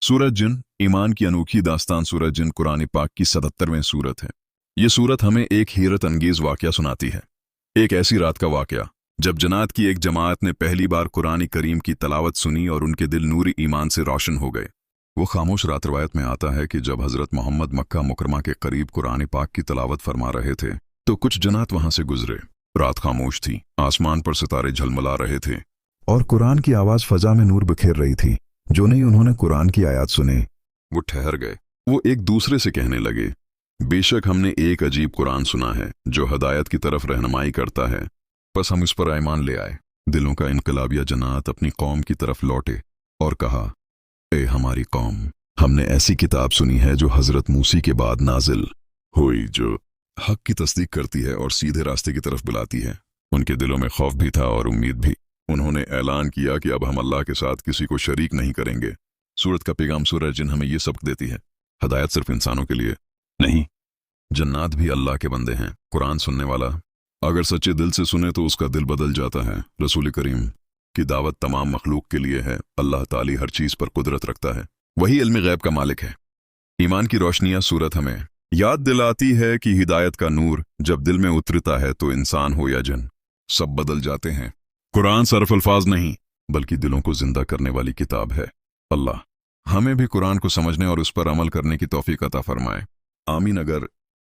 सूरत जिन, ईमान की अनोखी दास्तान। सूरत जिन कुरान पाक की 77वें सूरत है। ये सूरत हमें एक हैरत अंगेज वाकया सुनाती है। एक ऐसी रात का वाकया जब जन्नत की एक जमात ने पहली बार कुरान करीम की तलावत सुनी और उनके दिल नूरी ईमान से रोशन हो गए। वो खामोश रात रवायत में आता है कि जब हजरत मोहम्मद मक्का मुकरमा के करीब कुरान पाक की तलावत फरमा रहे थे तो कुछ जन्नत वहां से गुजरे। रात खामोश थी, आसमान पर सितारे झलमला रहे थे और कुरान की आवाज फजा में नूर बिखेर रही थी। जो नहीं उन्होंने कुरान की आयत सुने वो ठहर गए। वो एक दूसरे से कहने लगे, बेशक हमने एक अजीब कुरान सुना है जो हदायत की तरफ रहनुमाई करता है, बस हम इस पर ईमान ले आए। दिलों का इनकलाबिया जन्नत अपनी कौम की तरफ लौटे और कहा, ए हमारी कौम, हमने ऐसी किताब सुनी है जो हजरत मूसी के बाद नाजिल हुई, जो हक की तस्दीक करती है और सीधे रास्ते की तरफ बुलाती है। उनके दिलों में खौफ भी था और उम्मीद भी। उन्होंने ऐलान किया कि अब हम अल्लाह के साथ किसी को शरीक नहीं करेंगे। सूरत का पैगाम सूरह जिन हमें यह सबक देती है, हदायत सिर्फ इंसानों के लिए नहीं, जन्नत भी अल्लाह के बंदे हैं। कुरान सुनने वाला अगर सच्चे दिल से सुने तो उसका दिल बदल जाता है। रसूल करीम की दावत तमाम मखलूक के लिए है। अल्लाह ताली हर चीज पर कुदरत रखता है, वही इल्म गैब का मालिक है। ईमान की रोशनियां सूरत हमें याद दिलाती है कि हिदायत का नूर जब दिल में उतरता है तो इंसान हो या जिन सब बदल जाते हैं। कुरान सिर्फ अल्फाज नहीं बल्कि दिलों को जिंदा करने वाली किताब है। अल्लाह हमें भी कुरान को समझने और उस पर अमल करने की तौफीक अता फरमाए। आमीन। अगर